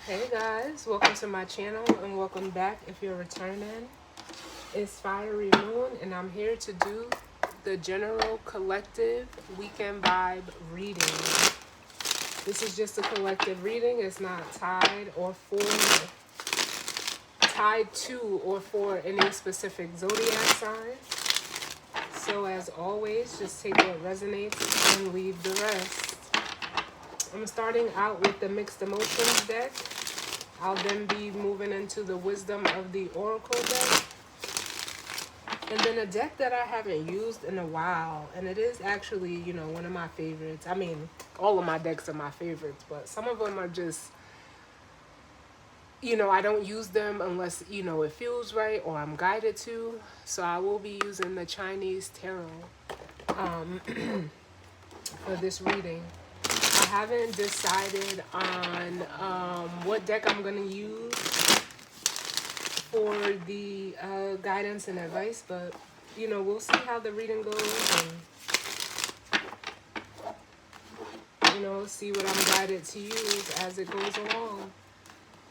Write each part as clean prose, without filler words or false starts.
Hey guys, welcome to my channel and welcome back if you're returning. It's Fiery Moon and I'm here to do the general collective weekend vibe reading. This is just a collective reading. It's not tied to or for any specific zodiac sign. So as always, just take what resonates and leave the rest. I'm starting out with the Mixed Emotions deck. I'll then be moving into the Wisdom of the Oracle deck. And then a deck that I haven't used in a while. And it is actually, one of my favorites. I mean, all of my decks are my favorites. But some of them are just, I don't use them unless, it feels right or I'm guided to. So I will be using the Chinese Tarot for this reading. I haven't decided on what deck I'm going to use for the guidance and advice, but we'll see how the reading goes and see what I'm guided to use as it goes along.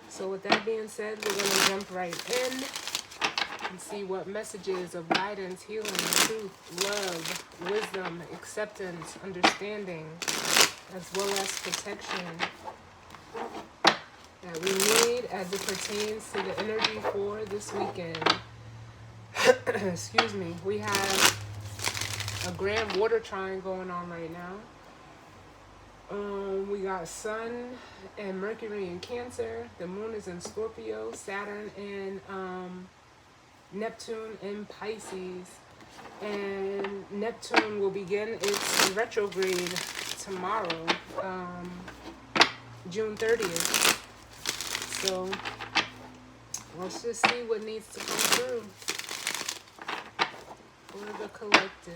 So with that being said, we're going to jump right in and see what messages of guidance, healing, truth, love, wisdom, acceptance, understanding, as well as protection that we need as it pertains to the energy for this weekend. Excuse me. We have a grand water trine going on right now. We got Sun and Mercury in Cancer. The Moon is in Scorpio. Saturn and Neptune in Pisces. And Neptune will begin its retrograde tomorrow, June 30th. So let's just see what needs to come through for the collective.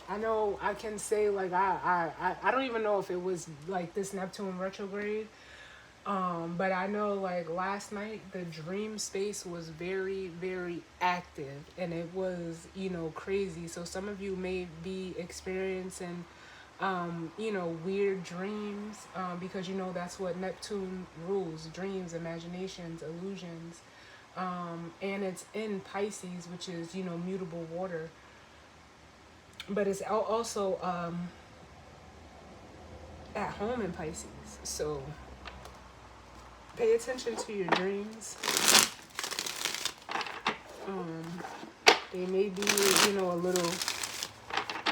I know I can say like I don't even know if it was like this Neptune retrograde, but I know like last night the dream space was very, very active and it was, crazy. So some of you may be experiencing weird dreams, because that's what Neptune rules: dreams, imaginations, illusions. And it's in Pisces, which is, mutable water. But it's also at home in Pisces. So pay attention to your dreams. They may be, a little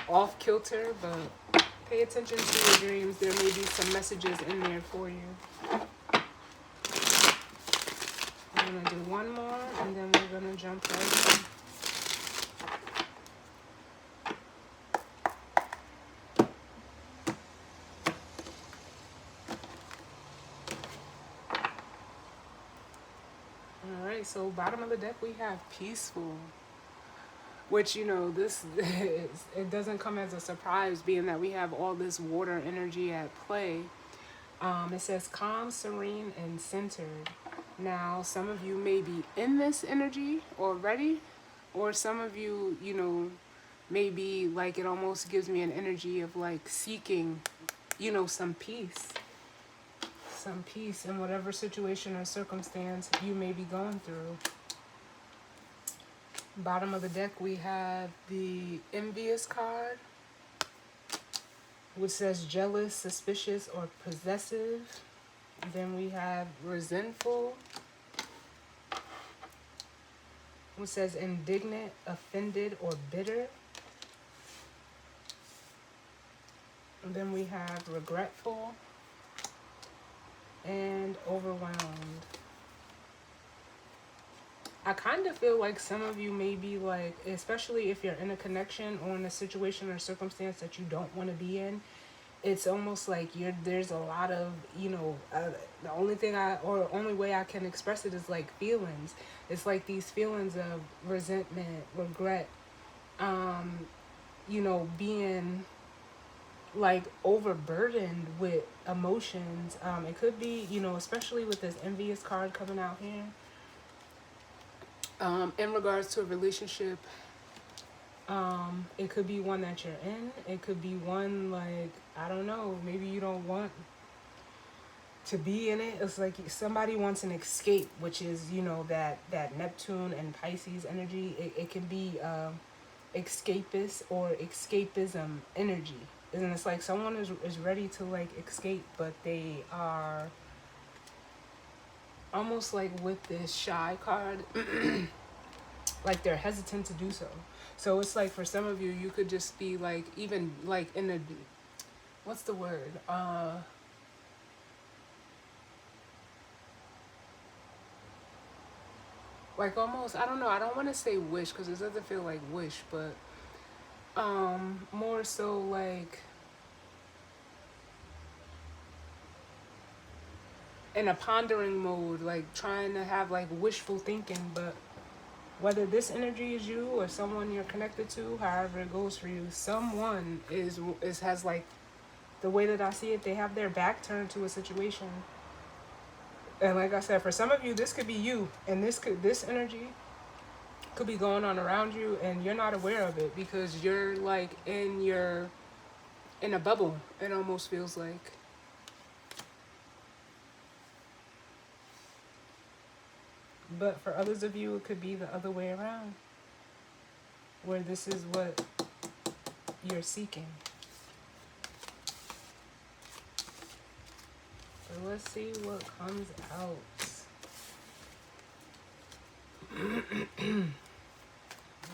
off kilter, but pay attention to your dreams. There may be some messages in there for you. I'm going to do one more and then we're going to jump right in. Alright, so bottom of the deck we have Peaceful. Which, this it doesn't come as a surprise being that we have all this water energy at play. It says calm, serene, and centered. Now, some of you may be in this energy already, or some of you, maybe like it almost gives me an energy of like seeking, some peace. Some peace in whatever situation or circumstance you may be going through. Bottom of the deck, we have the Envious card, which says jealous, suspicious, or possessive. Then we have Resentful, which says indignant, offended, or bitter. And then we have Regretful and Overwhelmed. I kind of feel like some of you may be like, especially if you're in a connection or in a situation or circumstance that you don't want to be in, it's almost like there's a lot of, the only way I can express it is like feelings. It's like these feelings of resentment, regret, being like overburdened with emotions. It could be, especially with this Envious card coming out here. In regards to a relationship, it could be one that you're in. It could be one like, I don't know, maybe you don't want to be in it. It's like somebody wants an escape, which is, you know, that Neptune and Pisces energy. It can be escapist or escapism energy. And it's like someone is ready to like escape, but they are almost like with this shy card, like they're hesitant to do so. So it's like for some of you, you could just be like, even like in a, what's the word? Like almost, I don't know, I don't want to say wish because it doesn't feel like wish, but more so like in a pondering mode, like trying to have like wishful thinking. But whether this energy is you or someone you're connected to, however it goes for you, someone is has like, the way that I see it, they have their back turned to a situation. And like I said, for some of you, this could be you, and this energy could be going on around you, and you're not aware of it because you're like in a bubble. It almost feels like. But for others of you, it could be the other way around, where this is what you're seeking. So let's see what comes out.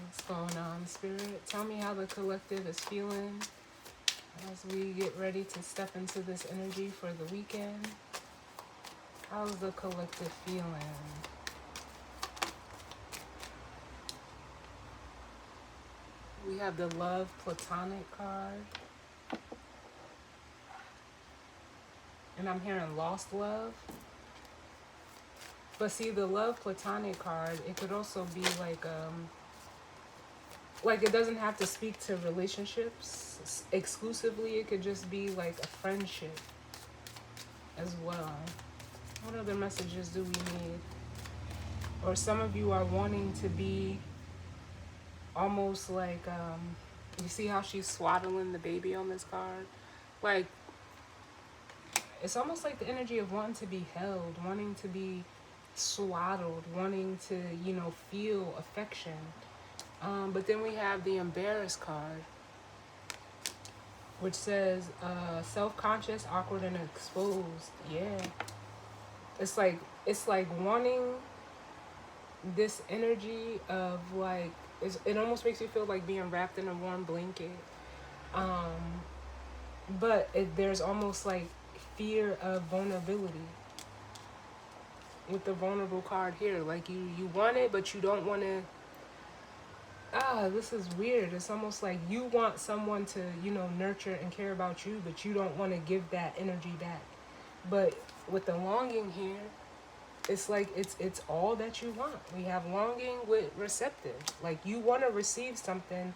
What's going on, Spirit? Tell me how the collective is feeling as we get ready to step into this energy for the weekend. How's the collective feeling? We have the Love Platonic card. And I'm hearing lost love. But see, the Love Platonic card, it could also be like it doesn't have to speak to relationships exclusively. It could just be like a friendship as well. What other messages do we need? Or some of you are wanting to be almost like, you see how she's swaddling the baby on this card? Like, it's almost like the energy of wanting to be held, wanting to be swaddled, wanting to, you know, feel affection. But then we have the Embarrassed card, which says self-conscious, awkward, and exposed. Yeah. It's like wanting this energy of like, it almost makes you feel like being wrapped in a warm blanket. But there's almost like fear of vulnerability with the vulnerable card here. Like you want it, but you don't want to. This is weird. It's almost like you want someone to, you know, nurture and care about you, but you don't want to give that energy back. But with the longing here, it's like it's all that you want. We have longing with receptive. Like you want to receive something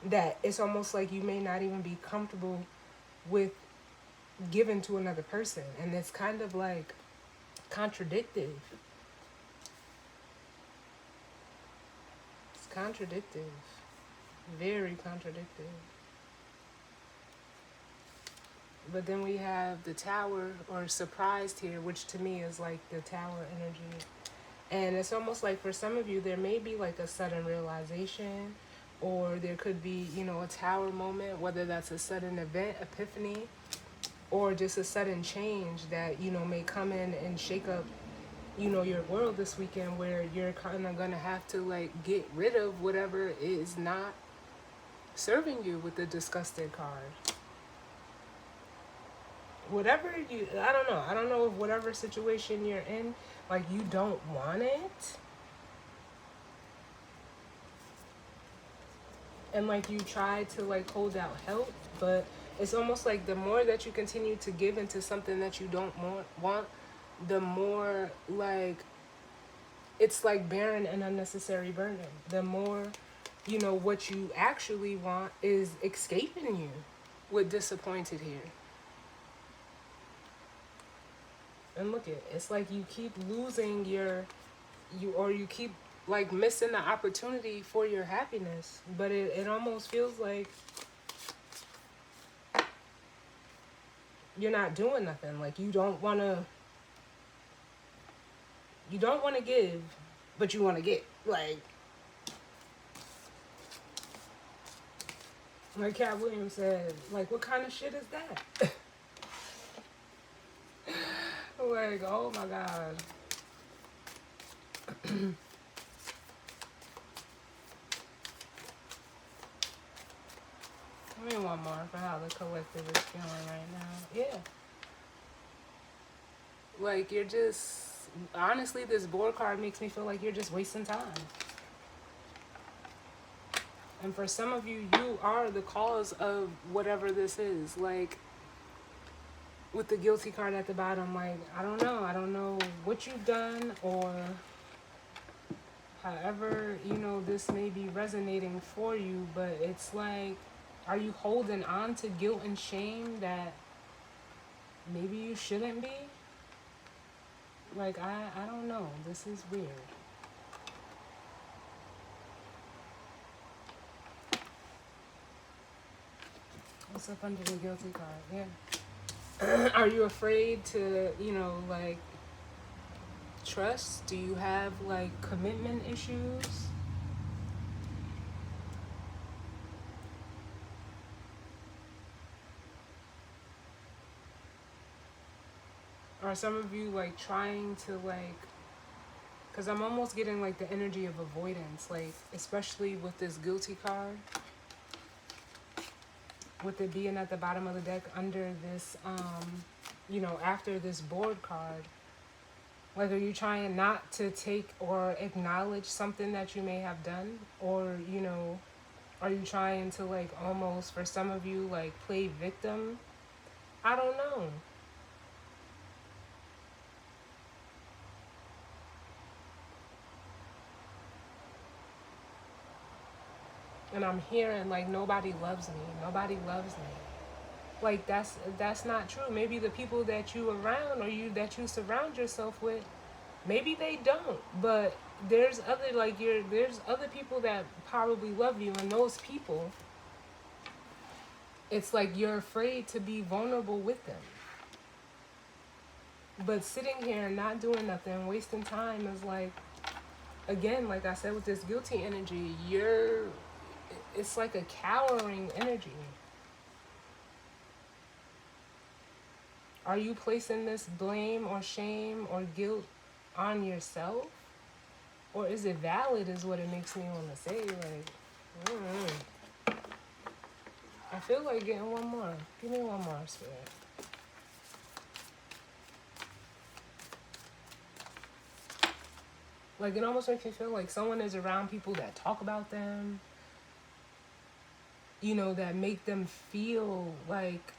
that it's almost like you may not even be comfortable with giving to another person, and it's kind of like contradictive. It's contradictive, very contradictive. But then we have the Tower, or Surprised here, which to me is like the Tower energy. And it's almost like for some of you, there may be like a sudden realization, or there could be, you know, a Tower moment, whether that's a sudden event, epiphany, or just a sudden change that, you know, may come in and shake up, you know, your world this weekend, where you're kind of going to have to like get rid of whatever is not serving you with the Disgusted card. Whatever you, I don't know if whatever situation you're in, like you don't want it, and like you try to like hold out help, but it's almost like the more that you continue to give into something that you don't want, the more like it's like bearing an unnecessary burden. The more, you know, what you actually want is escaping you with Disappointed here. And look at, it's like you keep losing you keep like missing the opportunity for your happiness. But it almost feels like you're not doing nothing. Like you don't want to You don't want to give, but you want to get. Like Cat Williams said, like, what kind of shit is that? Like, oh my God. Give me one more for how the collective is feeling right now. Yeah. Like, you're just, honestly, this board card makes me feel like you're just wasting time. And for some of you, you are the cause of whatever this is. Like, with the guilty card at the bottom, like, I don't know. I don't know what you've done or however, you know, this may be resonating for you, but it's like, are you holding on to guilt and shame that maybe you shouldn't be? Like, I don't know. This is weird. What's up under the guilty card? Yeah. Are you afraid to, you know, like, trust? Do you have, like, commitment issues? Are some of you, like, trying to, like, because I'm almost getting, like, the energy of avoidance, like, especially with this guilty card, with it being at the bottom of the deck under this, you know, after this board card. Like, are you trying not to take or acknowledge something that you may have done? Or, you know, are you trying to, like, almost, for some of you, like, play victim? I don't know. And I'm hearing, like, nobody loves me. Nobody loves me. Like, that's not true. Maybe the people that you around or you that you surround yourself with, maybe they don't. But there's other, like, there's other people that probably love you, and those people, it's like you're afraid to be vulnerable with them. But sitting here and not doing nothing, wasting time is like, again, like I said, with this guilty energy, it's like a cowering energy. Are you placing this blame or shame or guilt on yourself? Or is it valid is what it makes me want to say. Like, I feel like getting one more. Give me one more, Spirit. Like, it almost makes me feel like someone is around people that talk about them, you know, that make them feel like,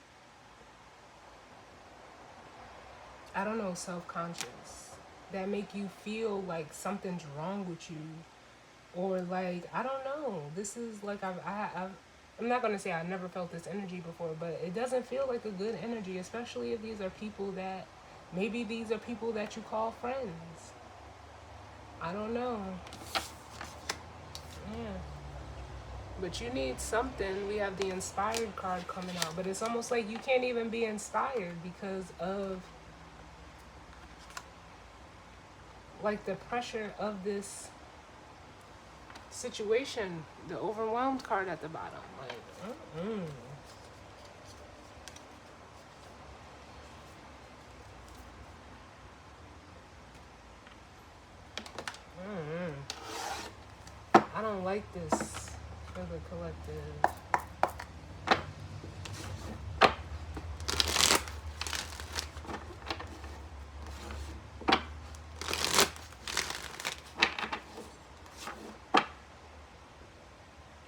I don't know, self-conscious. That make you feel like something's wrong with you. Or like, I don't know. This is like, I'm not going to say I never felt this energy before, but it doesn't feel like a good energy, especially if these are people that, maybe these are people that you call friends. I don't know. Yeah. But you need something. We have the inspired card coming out, but it's almost like you can't even be inspired because of, like, the pressure of this situation, the overwhelmed card at the bottom. Like, I don't like this for the collective.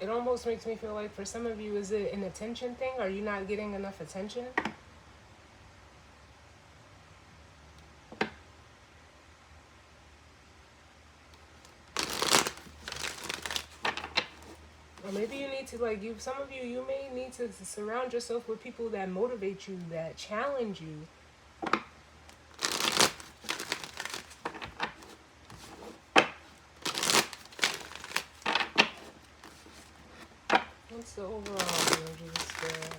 It almost makes me feel like for some of you, is it an attention thing? Are you not getting enough attention? Or maybe you need to, like, some of you may need to surround yourself with people that motivate you, that challenge you. What's the overall energy of the spirit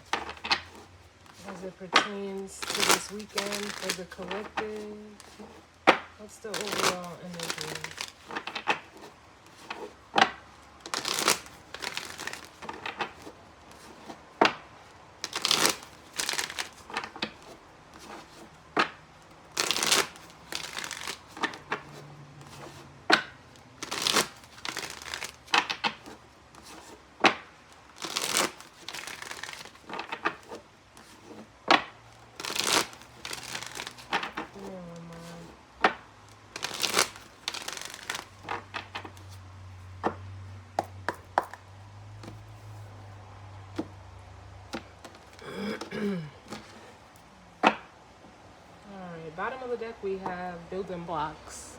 as it pertains to this weekend for the collective? What's the overall energy? Never mind. Alright, bottom of the deck we have building blocks,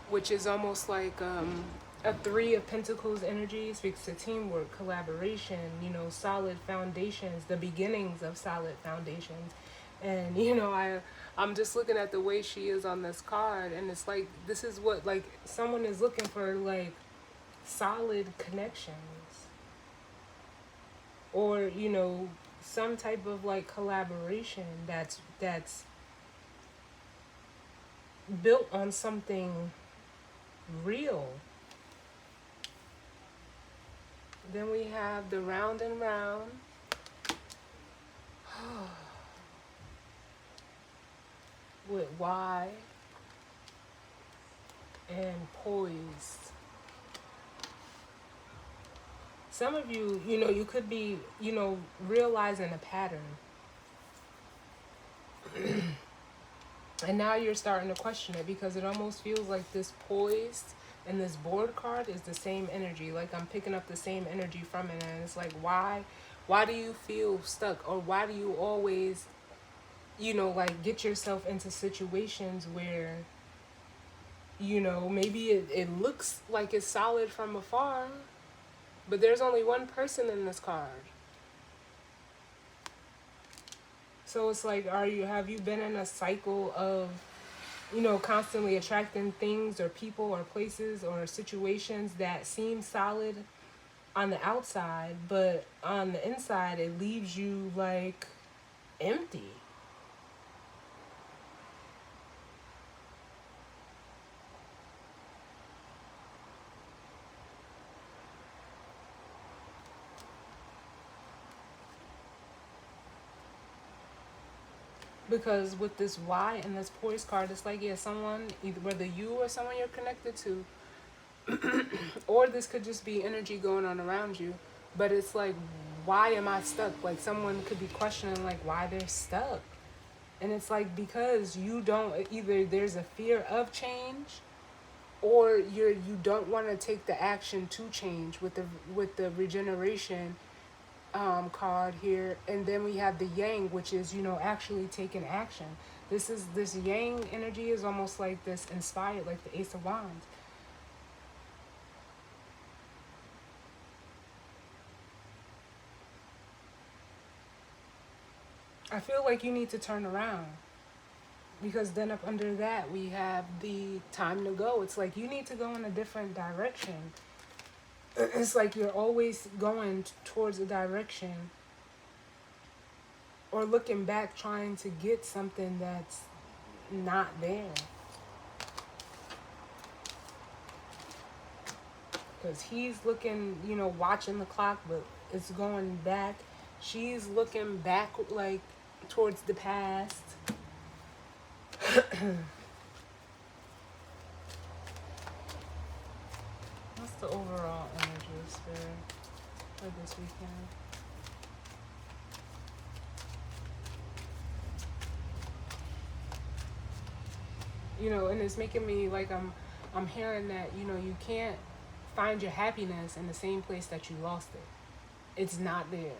which is almost like a three of pentacles energy. Speaks to teamwork, collaboration, solid foundations, the beginnings of solid foundations. And I'm just looking at the way she is on this card, and it's like this is what, like, someone is looking for, like, solid connections, or some type of like collaboration that's built on something real. Then we have the round and round. With Y and poised. Some of you, you could be, realizing a pattern. And now you're starting to question it, because it almost feels like this poised and this board card is the same energy. Like I'm picking up the same energy from it, and it's like, why do you feel stuck, or why do you always, like, get yourself into situations where, maybe it looks like it's solid from afar, but there's only one person in this card. So it's like, have you been in a cycle of, constantly attracting things or people or places or situations that seem solid on the outside, but on the inside it leaves you like empty? Because with this Y and this poise card, it's like, yeah, someone, either whether you or someone you're connected to, or this could just be energy going on around you, but it's like, why am I stuck? Like someone could be questioning like why they're stuck. And it's like, because you don't, either there's a fear of change, or you don't want to take the action to change with the regeneration card here. And then we have the yang, which is, actually taking action. This yang energy is almost like this inspired, like the Ace of Wands. I feel like you need to turn around, because then up under that we have the time to go. It's like you need to go in a different direction. It's like you're always going towards a direction, or looking back trying to get something that's not there. Because he's looking, watching the clock, but it's going back. She's looking back, like, towards the past. What's the overall energy of Spirit for this weekend? And it's making me like, I'm hearing that, you can't find your happiness in the same place that you lost it. It's not there.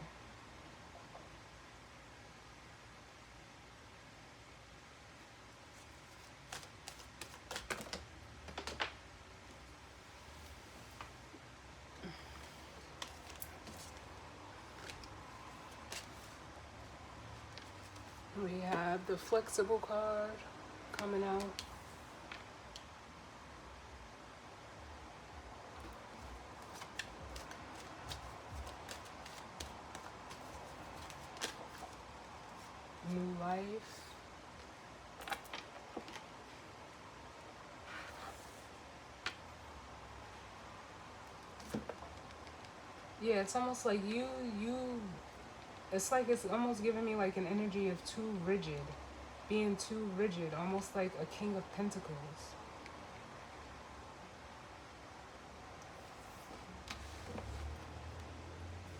We have the flexible card coming out. New life. Yeah, it's almost like you it's like it's almost giving me like an energy of too rigid, being too rigid, almost like a king of pentacles.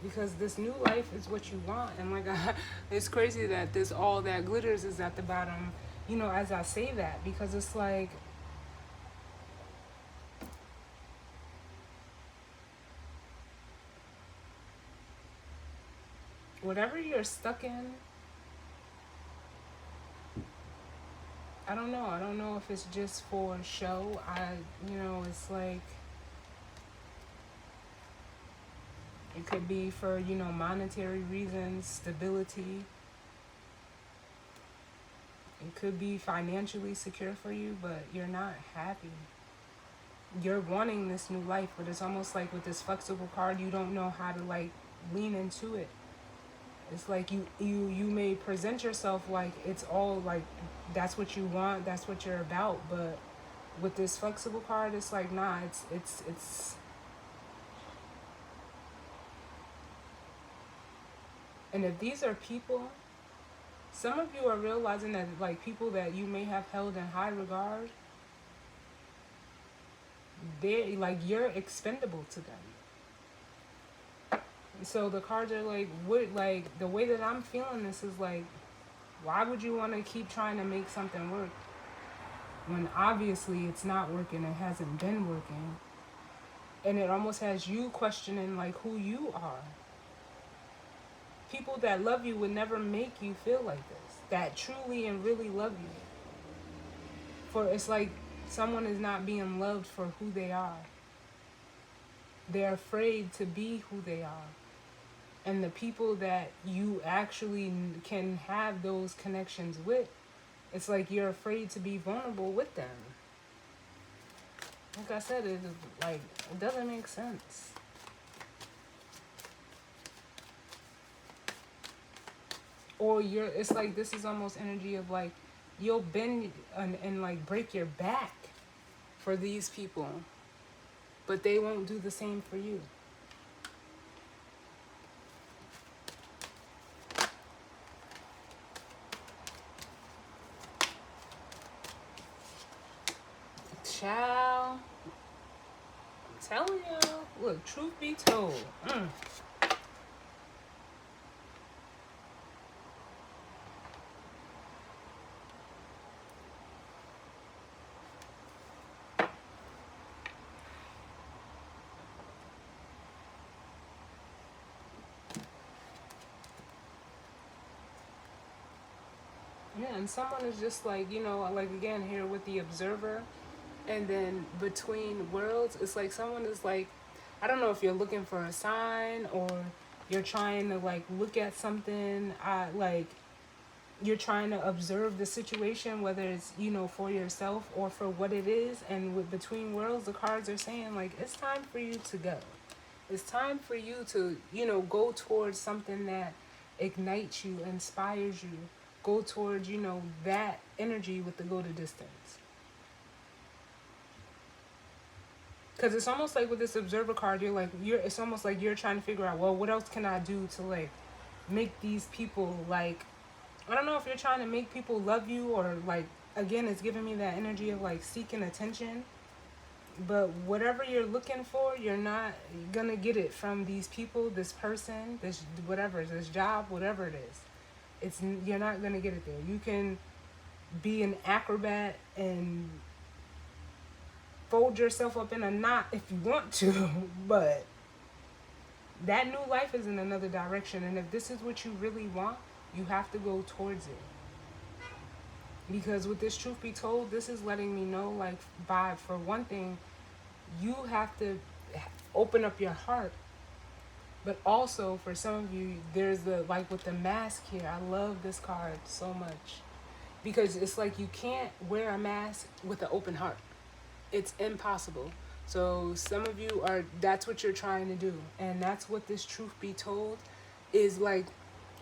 Because this new life is what you want, and like it's crazy that this all that glitters is at the bottom, as I say that, because it's like whatever you're stuck in, I don't know if it's just for show. It's like it could be for monetary reasons, stability. It could be financially secure for you, but you're not happy. You're wanting this new life, but it's almost like with this flexible card, you don't know how to like lean into it. It's like you may present yourself like it's all like that's what you want, that's what you're about, but with this flexible card, it's like nah, it's and if these are people, some of you are realizing that like people that you may have held in high regard, they're like you're expendable to them. So the cards are like, what, like the way that I'm feeling this is like, why would you want to keep trying to make something work when obviously it's not working, it hasn't been working, and it almost has you questioning like who you are. People that love you would never make you feel like this, that truly and really love you. For it's like someone is not being loved for who they are. They're afraid to be who they are. And the people that you actually can have those connections with, it's like you're afraid to be vulnerable with them. Like I said, it doesn't make sense. Or it's like this is almost energy of like you'll bend and like break your back for these people, but they won't do the same for you. Child, I'm telling y'all, look, truth be told. Yeah, and someone is just like, like again here with the observer, and then between worlds, it's like someone is like, I don't know if you're looking for a sign or you're trying to like look at something, like you're trying to observe the situation, whether it's, for yourself or for what it is. And with between worlds, the cards are saying like, it's time for you to go. It's time for you to, go towards something that ignites you, inspires you. Go towards, that energy with the go to distance. Because it's almost like with this observer card, it's almost like you're trying to figure out, well, what else can I do to like make these people like, I don't know if you're trying to make people love you or like, again, it's giving me that energy of like seeking attention. But whatever you're looking for, you're not gonna get it from these people, this person, this whatever, this job, whatever it is. You're not gonna get it there. You can be an acrobat and fold yourself up in a knot if you want to, but that new life is in another direction. And if this is what you really want, you have to go towards it. Because with this truth be told, this is letting me know, like, for one thing, you have to open up your heart. But also, for some of you, there's like with the mask here, I love this card so much. Because it's like you can't wear a mask with an open heart. It's impossible. So some of you that's what you're trying to do. And that's what this truth be told is like.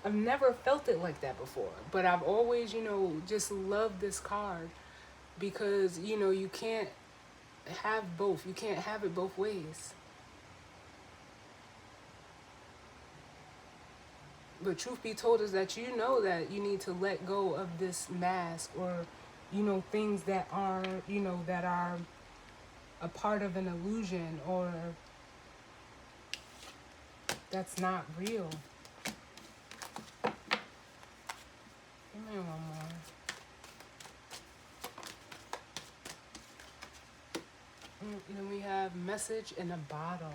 I've never felt it like that before. But I've always, just loved this card. Because, you can't have both. You can't have it both ways. But truth be told is that you know that you need to let go of this mask, or things that are that are a part of an illusion, or that's not real. Give me one more. Then we have message in a bottle.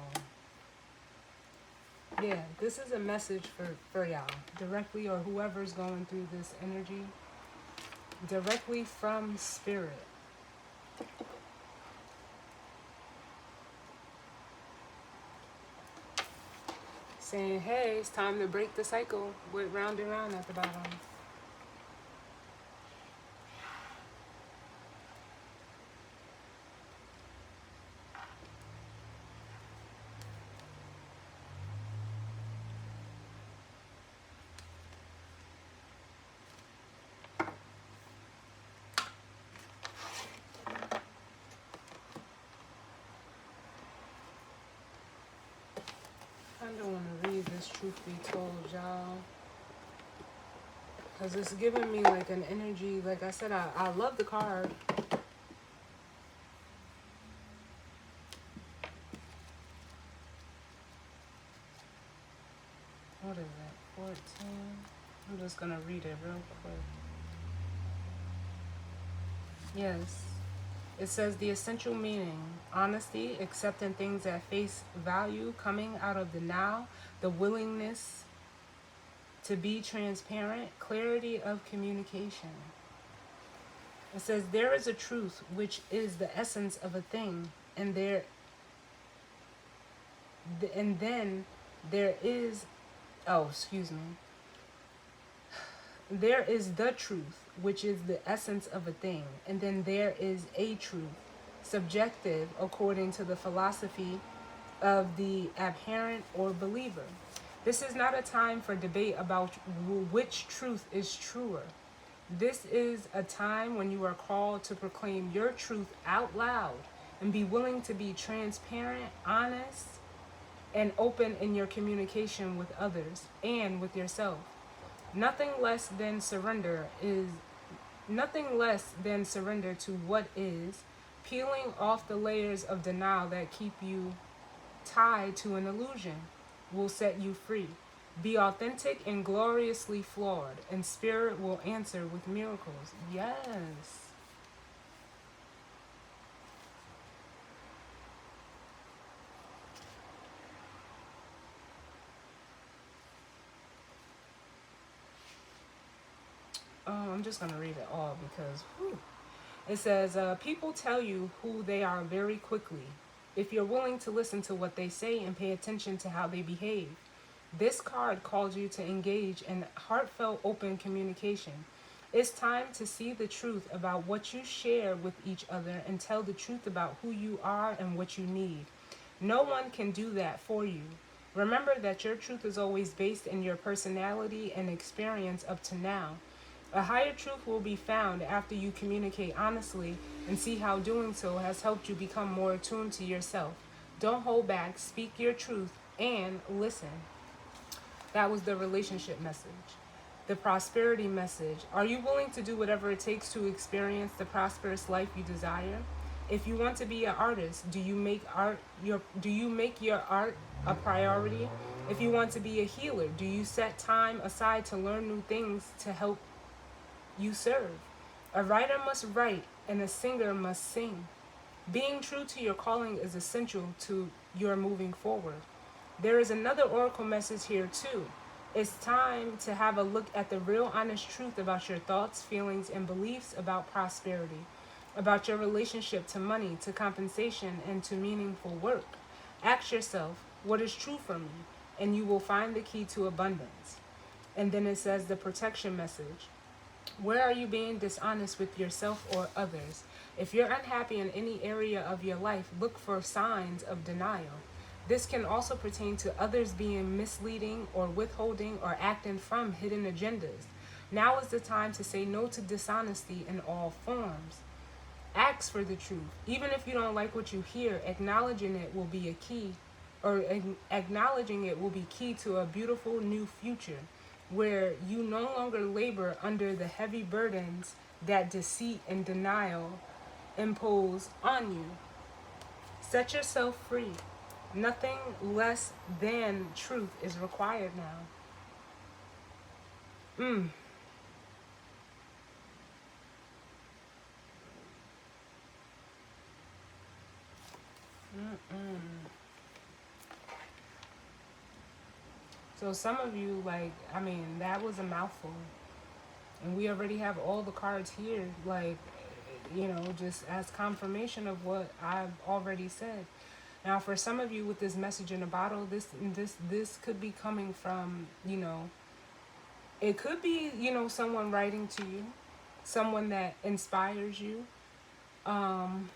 Yeah, this is a message for y'all directly, or whoever's going through this energy, directly from spirit. Saying, hey, it's time to break the cycle with round and round at the bottom. I don't want to read this, truth be told, y'all. Because it's giving me like an energy. Like I said, I love the card. What is it? 14? I'm just going to read it real quick. Yes. It says the essential meaning: honesty, accepting things at face value, coming out of the now, the willingness to be transparent, clarity of communication. It says there is a truth which is the essence of a thing, and then there is, there is the truth, which is the essence of a thing, and then there is a truth, subjective according to the philosophy of the adherent or believer. This is not a time for debate about which truth is truer. This is a time when you are called to proclaim your truth out loud and be willing to be transparent, honest, and open in your communication with others and with yourself. Nothing less than surrender to what is, peeling off the layers of denial that keep you tied to an illusion will set you free. Be authentic and gloriously flawed, and spirit will answer with miracles. Yes. I'm just going to read it all because it says, people tell you who they are very quickly if you're willing to listen to what they say and pay attention to how they behave. This card calls you to engage in heartfelt open communication. It's time to see the truth about what you share with each other and tell the truth about who you are and what you need. No one can do that for you. Remember that your truth is always based in your personality and experience up to now. A higher truth will be found after you communicate honestly and see how doing so has helped you become more attuned to yourself. Don't hold back, speak your truth, and listen. That was the relationship message. The prosperity message: are you willing to do whatever it takes to experience the prosperous life you desire? If you want to be an artist, do you make your art a priority? If you want to be a healer, do you set time aside to learn new things to help you serve? A writer must write and a singer must sing. Being true to your calling is essential to your moving forward. There is another oracle message here too. It's time to have a look at the real honest truth about your thoughts, feelings, and beliefs about prosperity, about your relationship to money, to compensation, and to meaningful work. Ask yourself, what is true for me? And you will find the key to abundance. And then it says the protection message. Where are you being dishonest with yourself or others? If you're unhappy in any area of your life, look for signs of denial. This can also pertain to others being misleading or withholding or acting from hidden agendas. Now is the time to say no to dishonesty in all forms. Ask for the truth. Even if you don't like what you hear, acknowledging it will be a key, or acknowledging it will be key to a beautiful new future. where you no longer labor under the heavy burdens that deceit and denial impose on you. Set yourself free. Nothing less than truth is required now. Mm. Mm-mm. So some of you, like, I mean, that was a mouthful. And we already have all the cards here, like, just as confirmation of what I've already said. Now, for some of you with this message in a bottle, this could be coming from, it could be, someone writing to you, someone that inspires you. Um,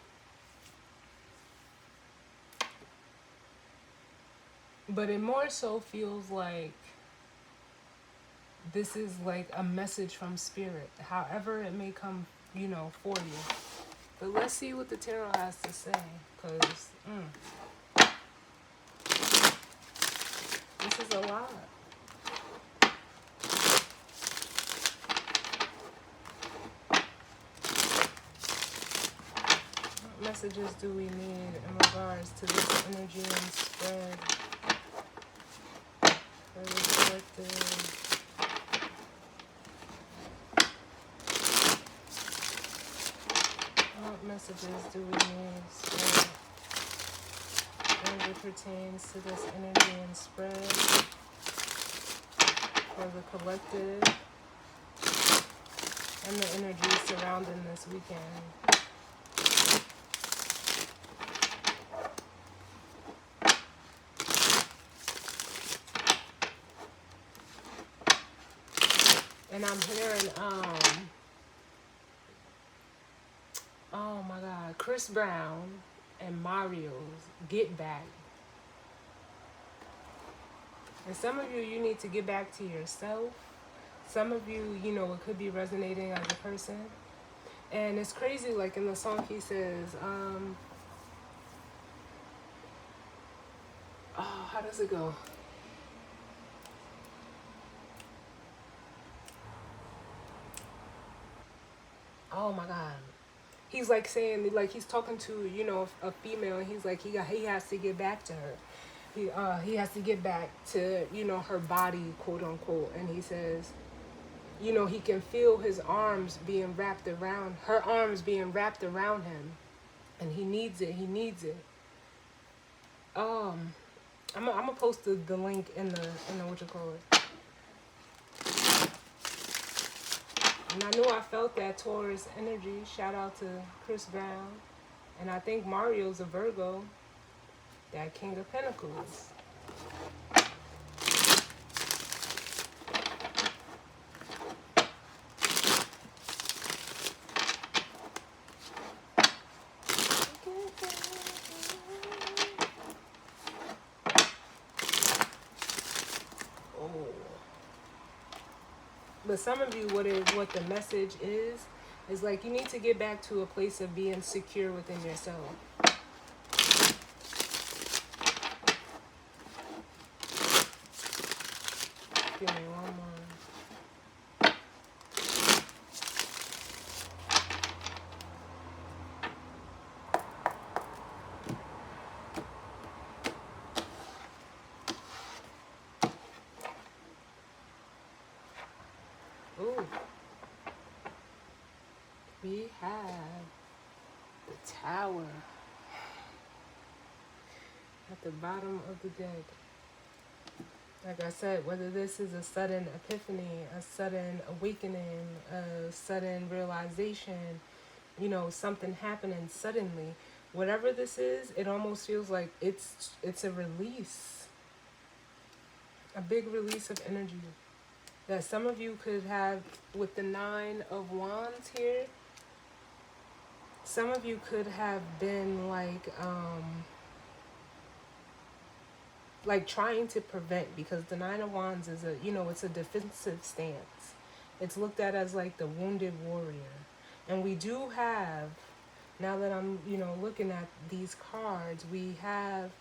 but it more so feels like this is like a message from spirit, however it may come, for you. But let's see what the tarot has to say, because this is a lot. What messages do we need in regards to this energy and spread for the collective? What messages do we need spread as it pertains to this energy and spread for the collective and the energy surrounding this weekend? And I'm hearing, oh my God, Chris Brown and Mario's Get Back. And some of you, you need to get back to yourself. Some of you, it could be resonating as a person. And it's crazy, like in the song he says, oh, how does it go? Oh my God. He's like saying, like he's talking to, a female, and he's like, he has to get back to her. He has to get back to, her body, quote unquote. And he says, he can feel his arms being wrapped around, her arms being wrapped around him. And he needs it. He needs it. I'm gonna post the link in the what you call it. And I knew I felt that Taurus energy. Shout out to Chris Brown. And I think Mario's a Virgo. That King of Pentacles. Oh. But some of you, what the message is like you need to get back to a place of being secure within yourself. Give me one more. Ooh. We have the Tower at the bottom of the deck. Like I said, whether this is a sudden epiphany, a sudden awakening, a sudden realization, something happening suddenly, whatever this is, it almost feels like it's a release, a big release of energy that some of you could have with the Nine of Wands here. Some of you could have been like trying to prevent, because the Nine of Wands is it's a defensive stance. It's looked at as like the wounded warrior. And we do have, now that I'm, looking at these cards, we have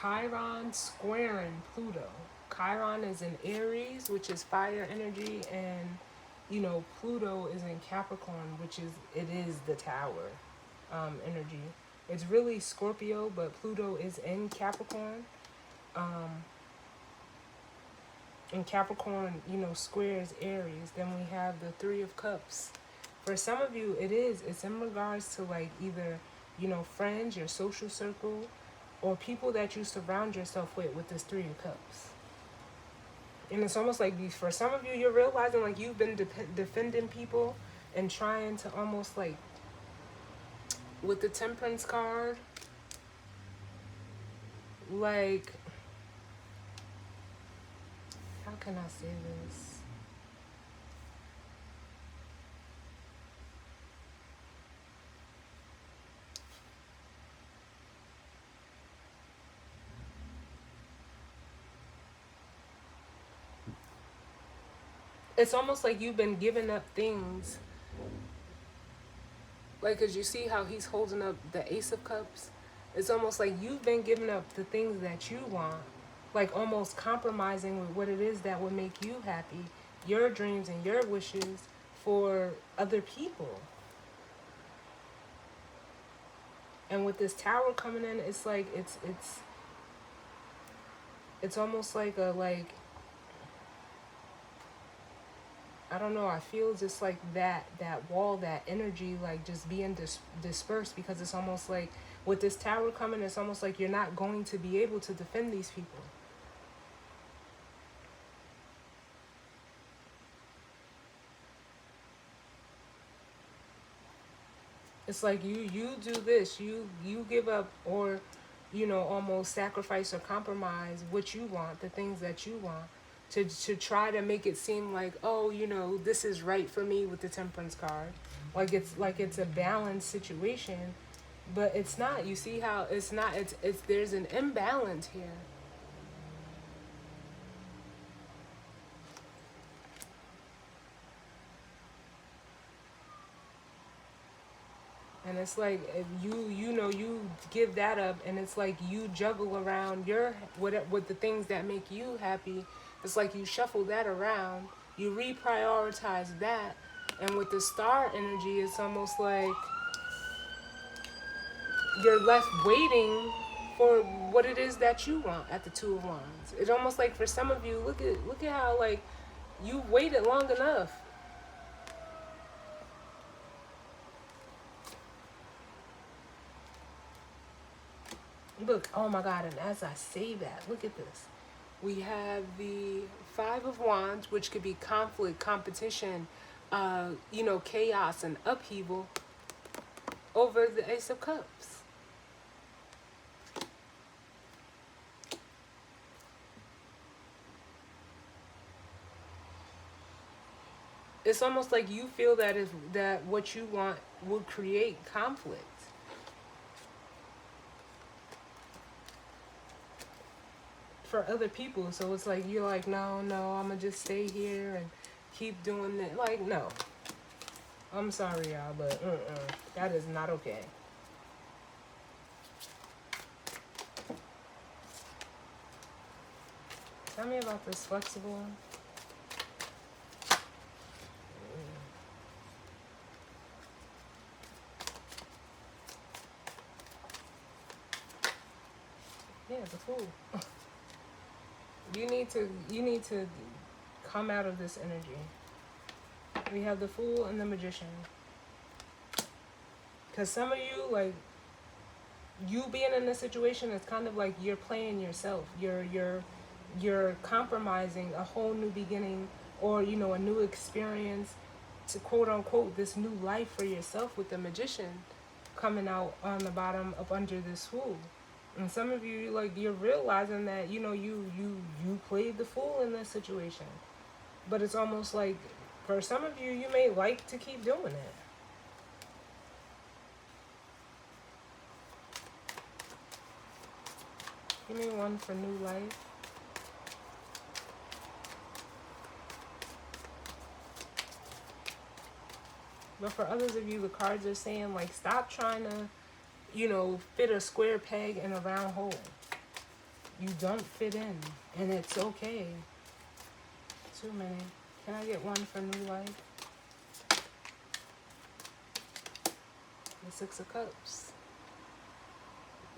Chiron squaring Pluto. Chiron is in Aries, which is fire energy, and Pluto is in Capricorn, which is the tower energy. It's really Scorpio, but Pluto is in Capricorn. Um, and Capricorn, squares Aries. Then we have the Three of Cups. For some of you, it's in regards to like either, friends, your social circle, or people that you surround yourself with this Three of Cups. And it's almost like for some of you, you're realizing like you've been defending people and trying to almost like, with the Temperance card, like, how can I say this? It's almost like you've been giving up things. Like, because you see how he's holding up the Ace of Cups? It's almost like you've been giving up the things that you want. Like, almost compromising with what it is that would make you happy. Your dreams and your wishes for other people. And with this tower coming in, it's like, it's almost like I don't know, I feel just like that wall, that energy, like just being dispersed, because it's almost like with this tower coming, it's almost like you're not going to be able to defend these people. It's like you do this, you give up, or almost sacrifice or compromise what you want, the things that you want, to try to make it seem like, oh, this is right for me with the Temperance card. Like it's a balanced situation, but it's not. You see how it's not, it's there's an imbalance here. And it's like if you give that up, and it's like you juggle around your with the things that make you happy. It's like you shuffle that around, you reprioritize that, and with the star energy, it's almost like you're left waiting for what it is that you want at the Two of Wands. It's almost like for some of you, look at how like you waited long enough. Look, oh my God, and as I say that, look at this. We have the Five of Wands, which could be conflict, competition, chaos and upheaval, over the Ace of Cups. It's almost like you feel that what you want would create conflict for other people. So it's like you're like, no, I'm gonna just stay here and keep doing that. Like, no, I'm sorry, y'all, but that is not okay. Tell me about this flexible. Yeah, the Fool. You need to come out of this energy. We have the Fool and the Magician. Because some of you, like, you being in this situation, it's kind of like you're playing yourself. You're compromising a whole new beginning, or a new experience, to quote unquote this new life for yourself, with the Magician coming out on the bottom up under this Fool. And some of you, like, you're realizing that you played the fool in this situation, but it's almost like for some of you, you may like to keep doing it. Give me one for new life. But for others of you, the cards are saying, like, stop trying to, fit a square peg in a round hole. You don't fit in, and it's okay. Too many. Can I get one for new life? The Six of Cups.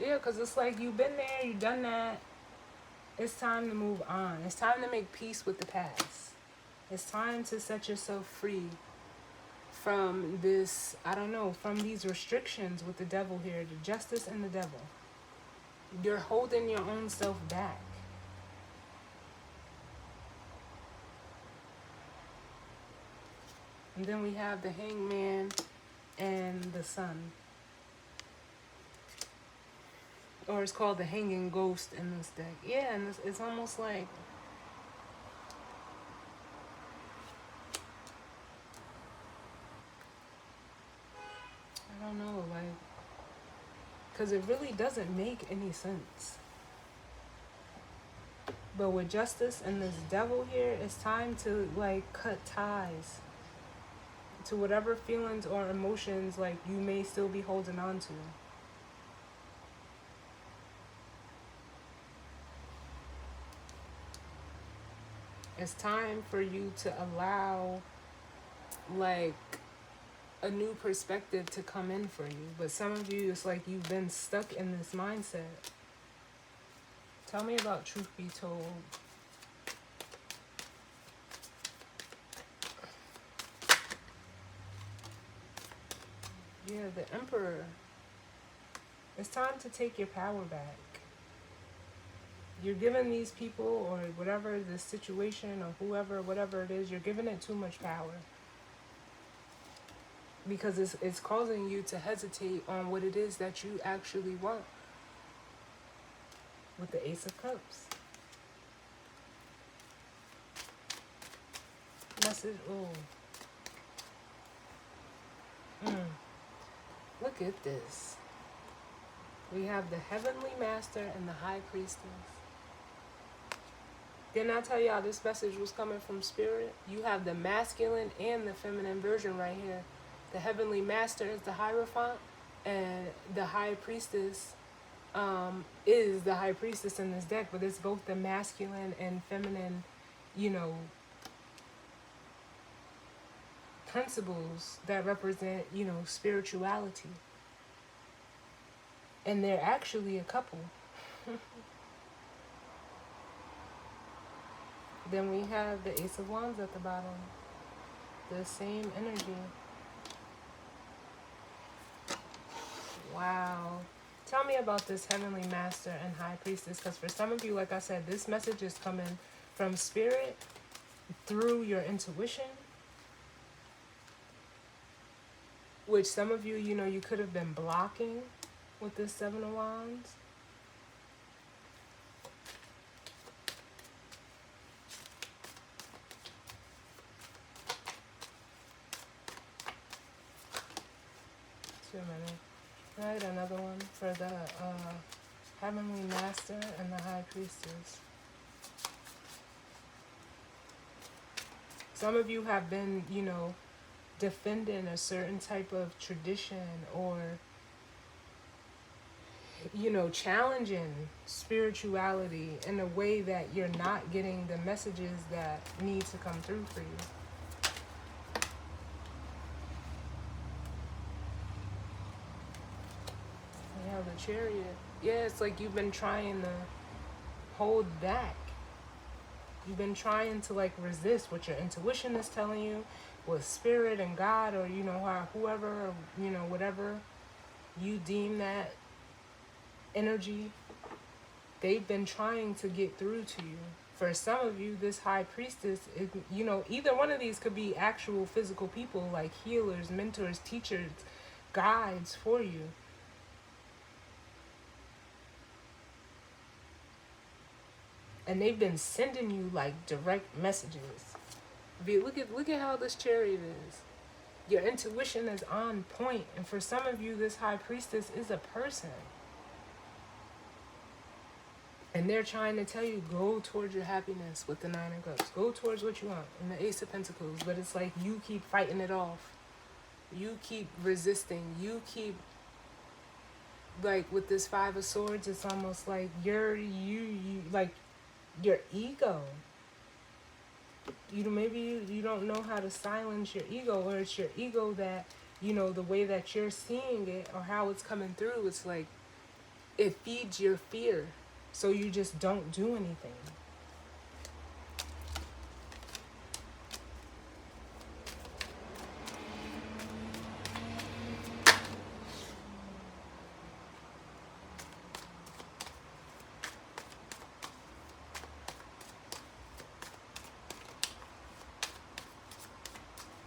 Yeah, because it's like you've been there, you've done that. It's time to move on. It's time to make peace with the past. It's time to set yourself free from this, I don't know, from these restrictions with the devil here, the justice and the devil. You're holding your own self back. And then we have the Hangman and the Sun. Or it's called the Hanging Ghost in this deck. Yeah, and it's almost like I don't know, like, because it really doesn't make any sense. But with justice and this devil here, it's time to, like, cut ties to whatever feelings or emotions, like, you may still be holding on to. It's time for you to allow, like, a new perspective to come in for you. But some of you, it's like you've been stuck in this mindset. Tell me about Truth Be Told. Yeah, the Emperor. It's time to take your power back. You're giving these people or whatever the situation or whoever, whatever it is, you're giving it too much power. Because it's causing you to hesitate on what it is that you actually want. With the Ace of Cups. Message, Look at this. We have the Heavenly Master and the High Priestess. Didn't I tell y'all this message was coming from Spirit? You have the masculine and the feminine version right here. The Heavenly Master is the Hierophant, and the High Priestess is the High Priestess in this deck, but it's both the masculine and feminine, principles that represent, spirituality. And they're actually a couple. Then we have the Ace of Wands at the bottom. The same energy. Wow. Tell me about this Heavenly Master and High Priestess, because for some of you, like I said, this message is coming from Spirit through your intuition, which some of you, you could have been blocking with this Seven of Wands. Too many. Right, another one for the Heavenly Master and the High Priestess. Some of you have been, defending a certain type of tradition or, challenging spirituality in a way that you're not getting the messages that need to come through for you. Yeah, the Chariot. Yeah, it's like you've been trying to hold back. You've been trying to, like, resist what your intuition is telling you, what Spirit and God, or, whoever, or, whatever you deem that energy, they've been trying to get through to you. For some of you, this High Priestess, either one of these could be actual physical people, like healers, mentors, teachers, guides for you. And they've been sending you, like, direct messages. Look at how this Chariot is. Your intuition is on point. And for some of you, this High Priestess is a person. And they're trying to tell you, go towards your happiness with the Nine of Cups. Go towards what you want. And the Ace of Pentacles. But it's like you keep fighting it off. You keep resisting. You keep like with this Five of Swords, it's almost like you like your ego. Maybe you don't know how to silence your ego, or it's your ego that, the way that you're seeing it or how it's coming through, it's like it feeds your fear, so you just don't do anything.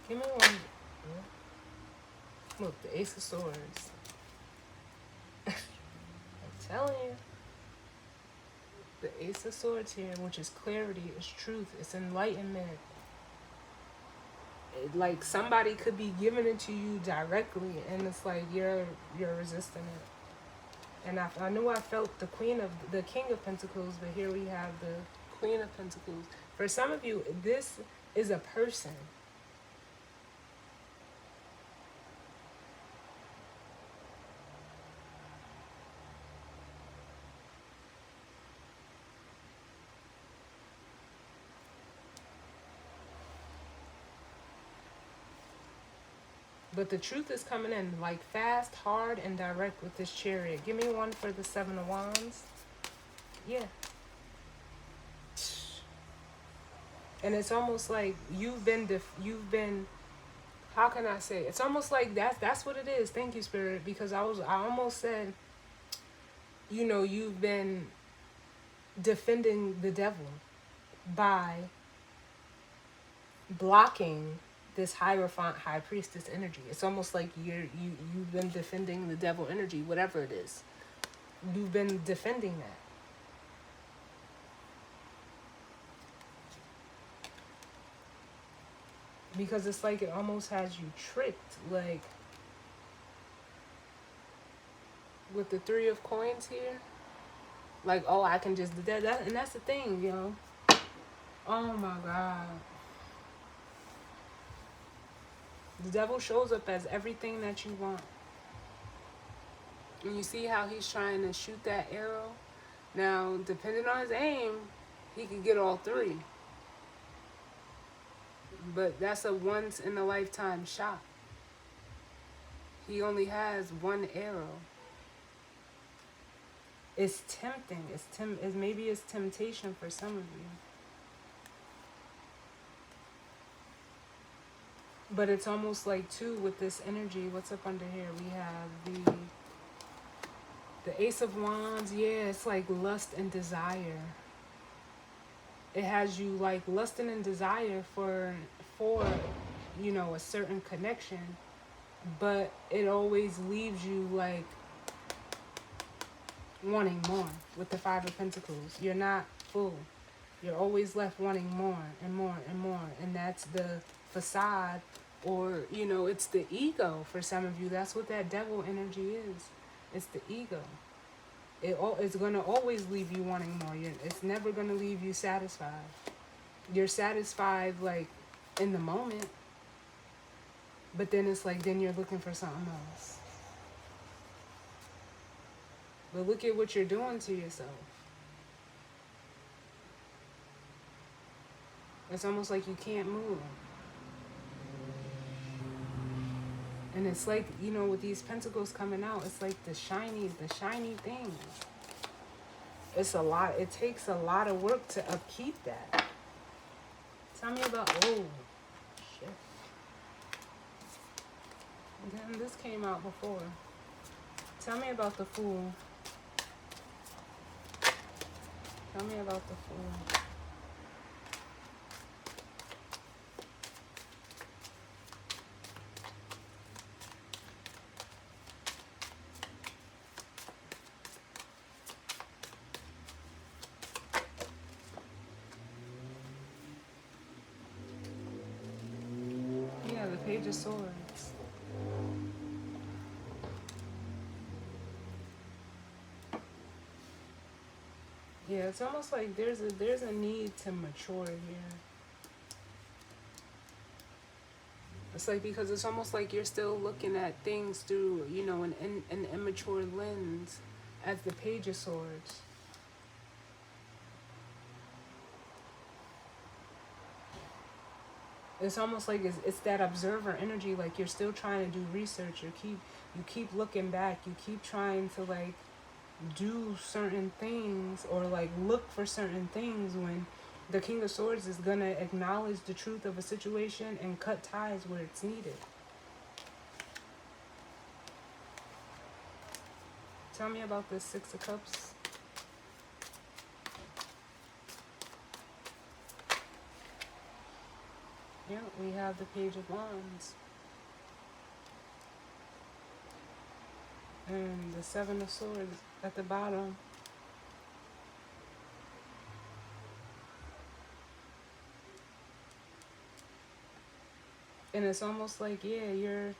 Give me one. Look, the Ace of Swords. I'm telling you. The Ace of Swords here, which is clarity, is truth, it's enlightenment. Like somebody could be giving it to you directly, and it's like you're resisting it. And I knew I felt the King of Pentacles, but here we have the Queen of Pentacles. For some of you, this is a person. But the truth is coming in like fast, hard, and direct with this Chariot. Give me one for the Seven of Wands. Yeah. And it's almost like you've been, how can I say? It's almost like that's what it is. Thank you, Spirit, because I almost said, you've been defending the devil by blocking this Hierophant High Priestess energy. It's almost like you've been defending the devil energy, whatever it is. You've been defending that. Because it's like it almost has you tricked, like with the Three of Coins here. Like, oh, I can just do that, and that's the thing, Oh my God. The devil shows up as everything that you want. And you see how he's trying to shoot that arrow? Now, depending on his aim, he could get all three. But that's a once in a lifetime shot. He only has one arrow. It's tempting. Maybe it's temptation for some of you. But it's almost like too with this energy. What's up under here? We have the Ace of Wands. Yeah, it's like lust and desire. It has you like lusting and desire for a certain connection, but it always leaves you like wanting more. With the Five of Pentacles, you're not full. You're always left wanting more and more and more, and that's the facade, or it's the ego. For some of you, that's what that devil energy is. It's the ego. It's going to always leave you wanting more. It's never going to leave you satisfied. You're satisfied like in the moment, but then it's like then you're looking for something else. But look at what you're doing to yourself. It's almost like you can't move. And it's like, with these pentacles coming out, it's like the shiny thing. It's a lot. It takes a lot of work to upkeep that. Tell me about, oh, shit. Then this came out before. Tell me about the Fool. Tell me about the Fool. Yeah, the Page of Swords. Yeah, it's almost like there's a need to mature here. It's like, because it's almost like you're still looking at things through, an immature lens as the Page of Swords. It's almost like it's that observer energy, like you're still trying to do research. You keep looking back. You keep trying to like do certain things or like look for certain things when the King of Swords is gonna acknowledge the truth of a situation and cut ties where it's needed. Tell me about this Six of Cups. Yeah, we have the Page of Wands. And the Seven of Swords at the bottom. And it's almost like, yeah,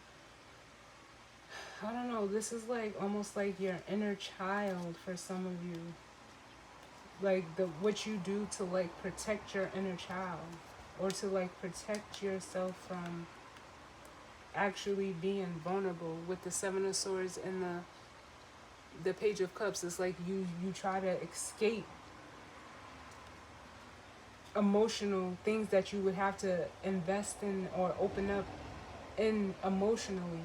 I don't know, this is like almost like your inner child for some of you. Like what you do to like protect your inner child, or to like protect yourself from actually being vulnerable. With the Seven of Swords and the Page of Cups, it's like you try to escape emotional things that you would have to invest in or open up in emotionally.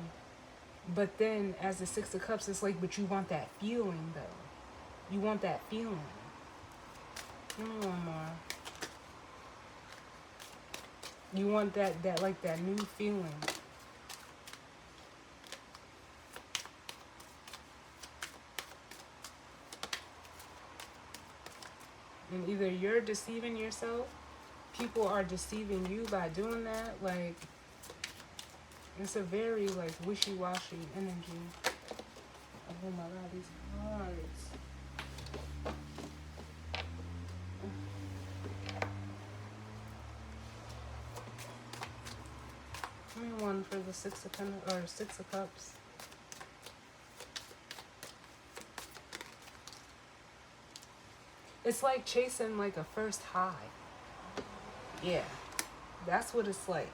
But then as the Six of Cups, it's like, but you want that feeling though. You want that feeling. Give me one more. You want that like that new feeling. And either you're deceiving yourself, people are deceiving you by doing that. Like, it's a very like wishy-washy energy. Oh my god, these cards. Give me one for the Six of Cups. It's like chasing like a first high. Yeah, that's what it's like.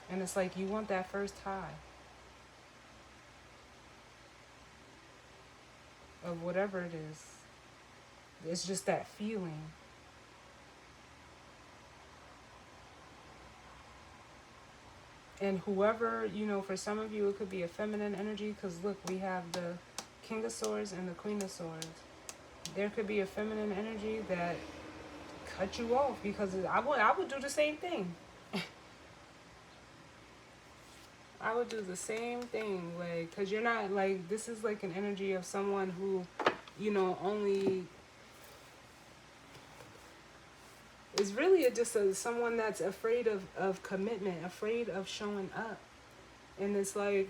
And it's like you want that first high of whatever it is. It's just that feeling. And whoever, for some of you, it could be a feminine energy. Because look, we have the King of Swords and the Queen of Swords. There could be a feminine energy that cut you off, because I would do the same thing. I would do the same thing, like, because you're not, like, this is like an energy of someone who, only is really just someone that's afraid of commitment, afraid of showing up. And it's like,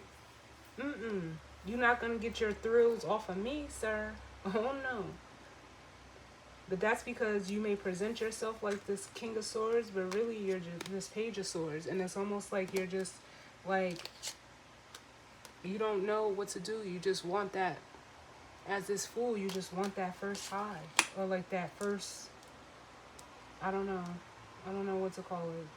you're not going to get your thrills off of me, sir. Oh, no. But that's because you may present yourself like this King of Swords, but really you're just this Page of Swords. And it's almost like you're just, like, you don't know what to do. You just want that. As this Fool, you just want that first high. Or like that first, I don't know. I don't know what to call it.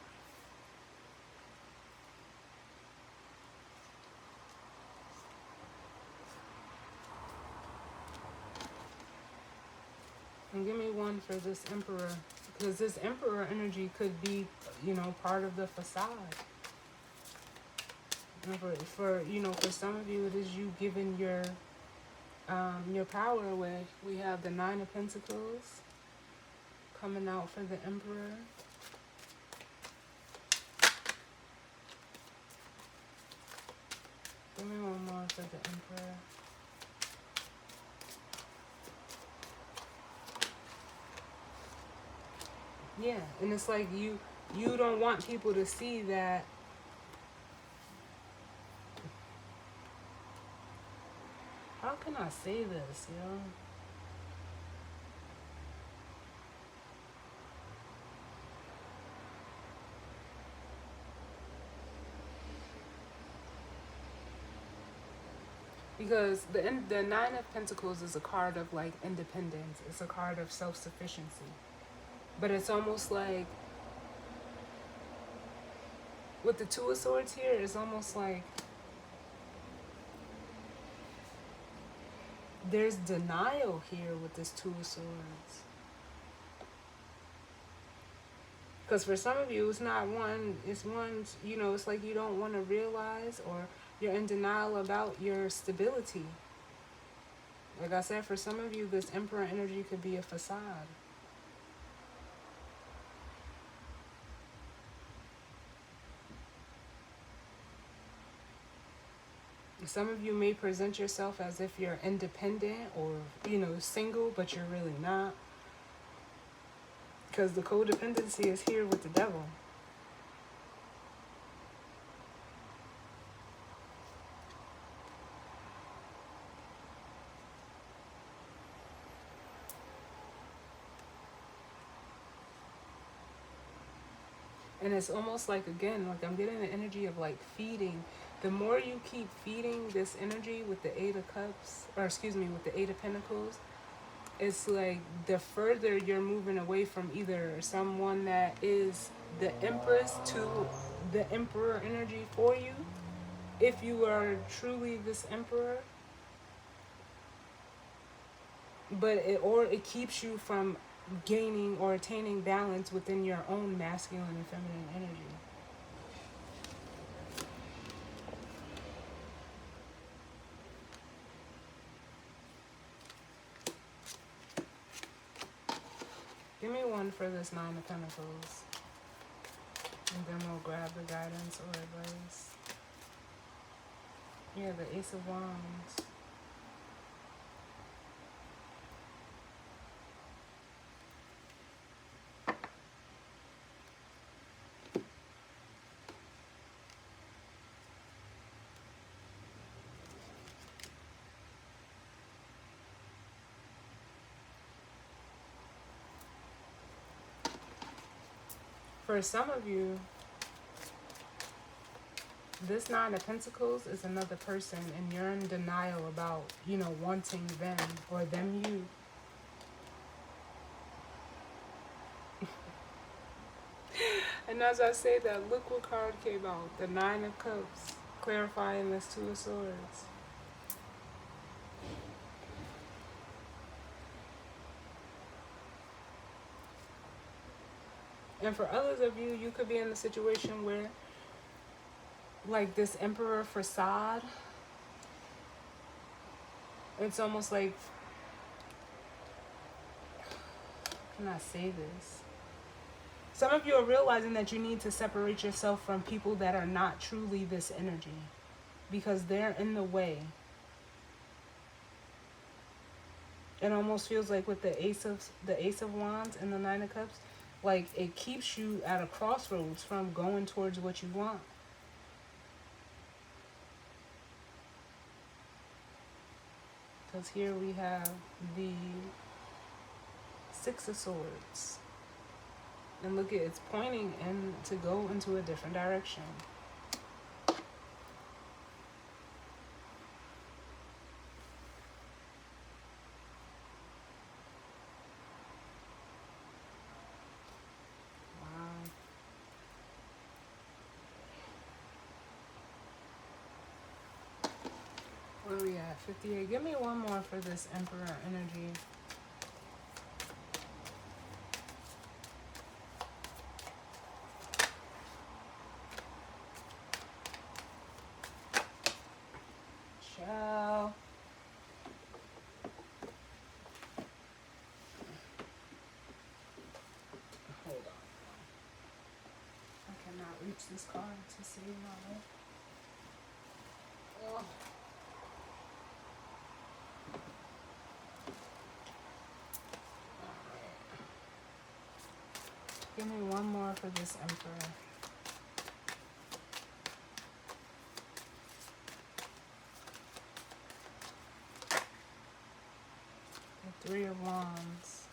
And give me one for this Emperor. Because this Emperor energy could be, part of the facade. And for some of you, it is you giving your power away. We have the Nine of Pentacles coming out for the Emperor. Give me one more for the Emperor. Yeah, and it's like you don't want people to see that. How can I say this, yo? Because the Nine of Pentacles is a card of like independence. It's a card of self-sufficiency. But it's almost like with the Two of Swords here, it's almost like there's denial here with this Two of Swords. Because for some of you, it's not one, it's one, you know, it's like you don't want to realize, or you're in denial about your stability. Like I said, for some of you, this Emperor energy could be a facade. Some of you may present yourself as if you're independent or, you know, single, but you're really not. Because the codependency is here with the devil. And it's almost like, again, like I'm getting the energy of like feeding. The more you keep feeding this energy with the Eight of Cups, or excuse me, with the Eight of Pentacles, it's like the further you're moving away from either someone that is the Empress to the Emperor energy for you. If you are truly this Emperor, but it keeps you from gaining or attaining balance within your own masculine and feminine energy. Give me one for this Nine of Pentacles, and then we'll grab the guidance or advice. Yeah, the Ace of Wands. For some of you, this Nine of Pentacles is another person, and you're in denial about, you know, wanting them or them you. And as I say that, look what card came out. The Nine of Cups, clarifying this Two of Swords. And for others of you, you could be in a situation where, like this Emperor facade, it's almost like, how can I say this? Some of you are realizing that you need to separate yourself from people that are not truly this energy, because they're in the way. It almost feels like with the Ace of Wands and the Nine of Cups, like it keeps you at a crossroads from going towards what you want. Because here we have the Six of Swords. And look, it's pointing in to go into a different direction. Wow. Where are we at? 58. Give me one more for this Emperor energy. Ciao. Hold on. I cannot reach this card to save my life. Oh. Give me one more for this Emperor. The Three of Wands.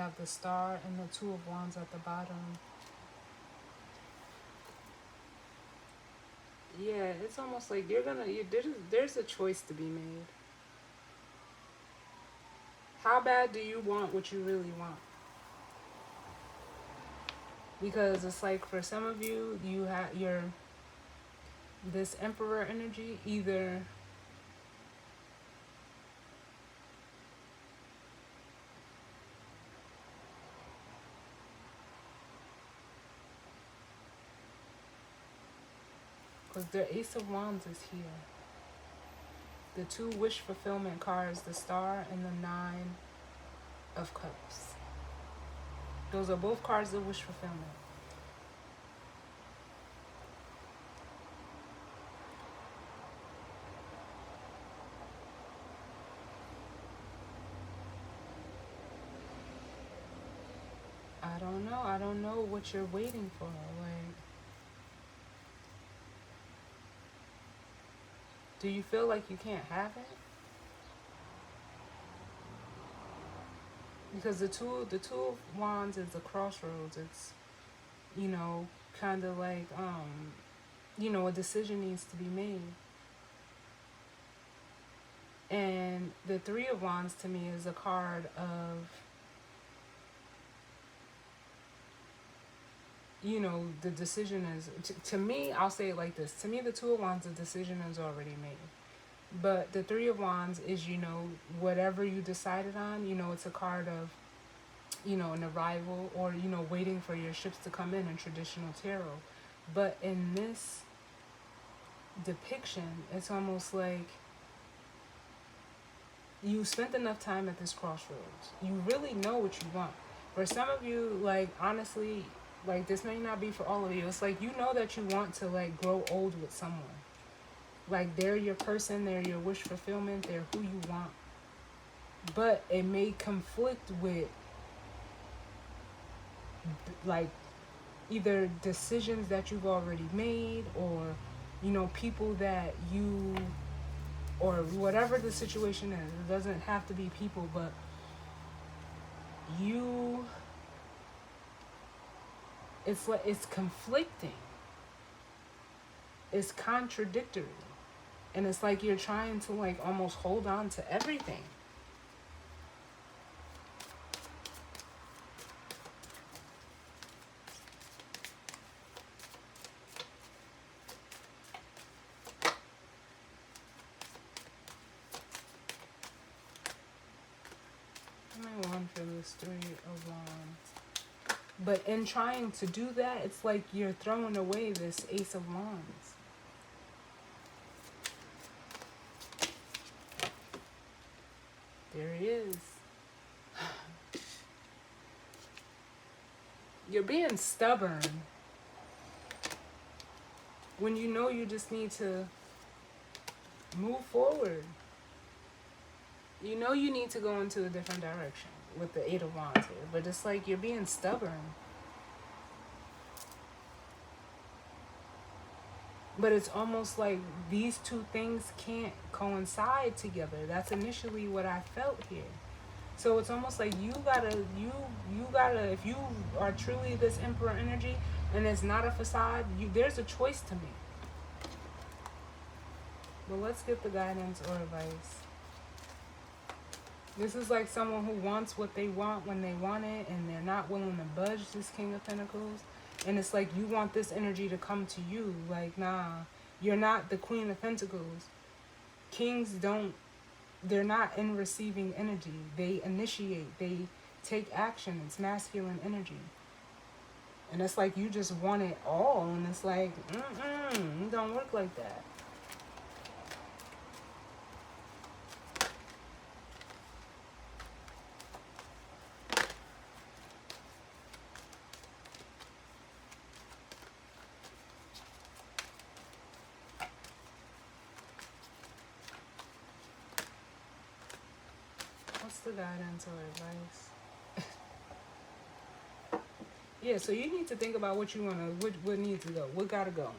have the Star and the Two of Wands at the bottom. Yeah, it's almost like there's a choice to be made. How bad do you want what you really want? Because it's like for some of you, you have your this Emperor energy either because the Ace of Wands is here. The two wish fulfillment cards, the Star and the Nine of Cups. Those are both cards of wish fulfillment. I don't know. I don't know what you're waiting for. Like, do you feel like you can't have it? Because the two of Wands is a crossroads. It's, you know, kind of like you know, a decision needs to be made. And the Three of Wands to me is a card of, you know, the decision is, to me, I'll say it like this. To me, the Two of Wands, the decision is already made. But the Three of Wands is, you know, whatever you decided on, you know, it's a card of, you know, an arrival or, you know, waiting for your ships to come in traditional tarot. But in this depiction, it's almost like you spent enough time at this crossroads. You really know what you want. For some of you, like, honestly, like, this may not be for all of you. It's like you know that you want to, like, grow old with someone. Like, they're your person, they're your wish fulfillment, they're who you want. But it may conflict with, like, either decisions that you've already made or, you know, people that you, or whatever the situation is. It doesn't have to be people, but you, it's like, it's conflicting. It's contradictory. And it's like you're trying to, like, almost hold on to everything. I want for this Three of Wands. But in trying to do that, it's like you're throwing away this Ace of Wands. There he is. You're being stubborn when you know you just need to move forward. You know you need to go into a different direction with the Eight of Wands here, but it's like you're being stubborn. But it's almost like these two things can't coincide together. That's initially what I felt here. So it's almost like you gotta, if you are truly this Emperor energy and it's not a facade, there's a choice to make. But let's get the guidance or advice. This is like someone who wants what they want when they want it and they're not willing to budge, this King of Pentacles. And it's like you want this energy to come to you. Like, nah, you're not the Queen of Pentacles. Kings don't, they're not in receiving energy. They initiate, they take action. It's masculine energy. And it's like you just want it all. And it's like, it don't work like that. What's the guidance or advice? Yeah, so you need to think about what you want to, what needs to go, what gotta go.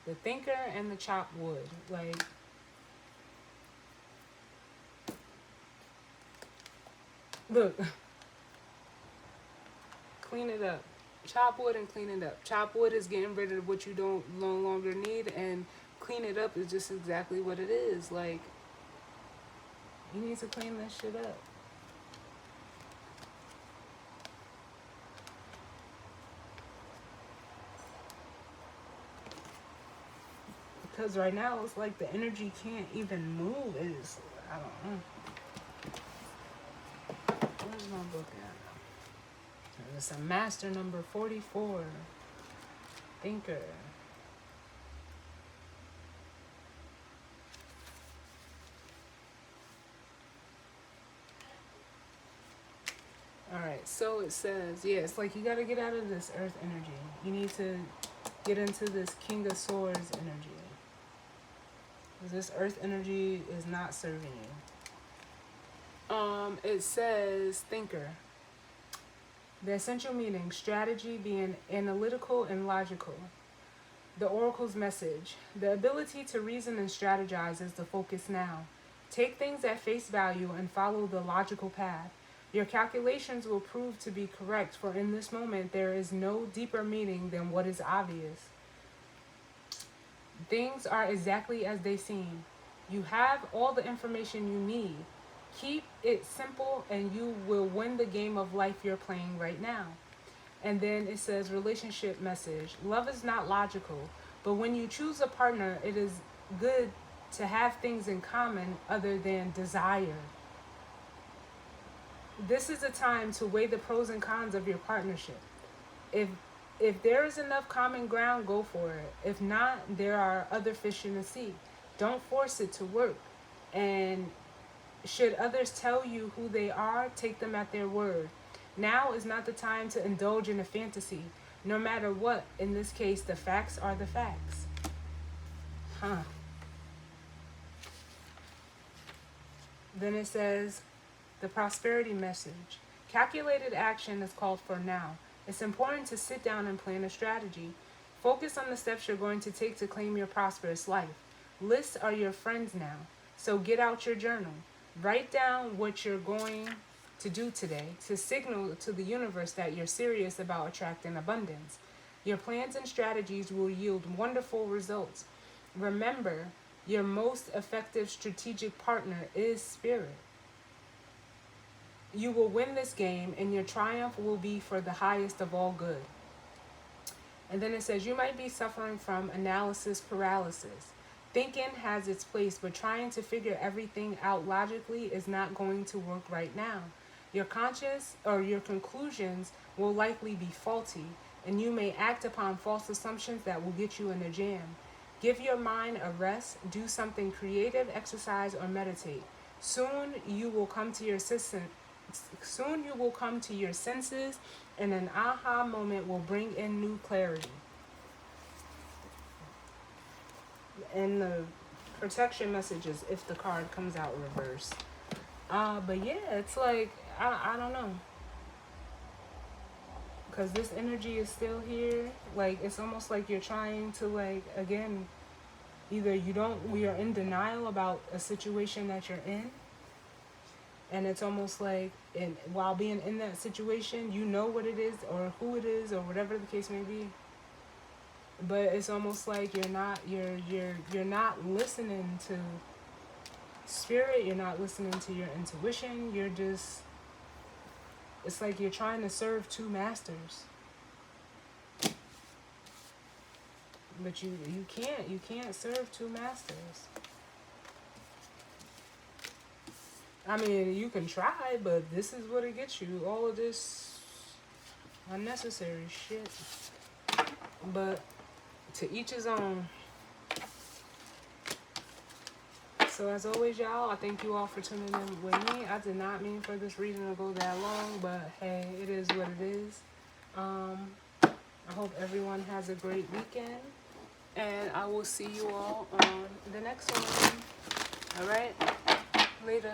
The thinker and the chopped wood. Like, look, clean it up. Chop wood and clean it up. Chop wood is getting rid of what you don't no longer need, and clean it up is just exactly what it is. Like, you need to clean this shit up. Because right now it's like the energy can't even move. It's, I don't know. Where's my book at? It's a master number 44. Thinker. Alright, so it says, yeah, it's like you gotta get out of this earth energy. You need to get into this King of Swords energy. This earth energy is not serving you. It says thinker. The essential meaning, strategy being analytical and logical. The oracle's message, the ability to reason and strategize is the focus now. Take things at face value and follow the logical path. Your calculations will prove to be correct, for in this moment there is no deeper meaning than what is obvious. Things are exactly as they seem. You have all the information you need. Keep it simple and you will win the game of life you're playing right now. And then it says relationship message. Love is not logical, but when you choose a partner, it is good to have things in common other than desire. This is a time to weigh the pros and cons of your partnership. If there is enough common ground, go for it. If not, there are other fish in the sea. Don't force it to work. And should others tell you who they are, take them at their word. Now is not the time to indulge in a fantasy. No matter what, in this case, the facts are the facts. Then it says, the prosperity message. Calculated action is called for now. It's important to sit down and plan a strategy. Focus on the steps you're going to take to claim your prosperous life. Lists are your friends now, so get out your journal. Write down what you're going to do today to signal to the universe that you're serious about attracting abundance. Your plans and strategies will yield wonderful results. Remember, your most effective strategic partner is spirit. You will win this game, and your triumph will be for the highest of all good. And then it says, you might be suffering from analysis paralysis. Thinking has its place, but trying to figure everything out logically is not going to work right now. Your conscience or your conclusions will likely be faulty, and you may act upon false assumptions that will get you in a jam. Give your mind a rest, do something creative, exercise, or meditate. Soon you will come to your senses, and an aha moment will bring in new clarity. And the protection messages if the card comes out reversed. But yeah, it's like, I don't know. Because this energy is still here. Like, it's almost like you're trying to, like, again, either we are in denial about a situation that you're in. And it's almost like, while being in that situation, you know what it is or who it is or whatever the case may be. But it's almost like you're not listening to spirit. You're not listening to your intuition. You're just, it's like you're trying to serve two masters. But you can't serve two masters. I mean, you can try, but this is what it gets you. All of this unnecessary shit. But to each his own. So as always, y'all, I thank you all for tuning in with me. I did not mean for this reading to go that long, but hey, it is what it is. I hope everyone has a great weekend, and I will see you all on the next one. All right, later.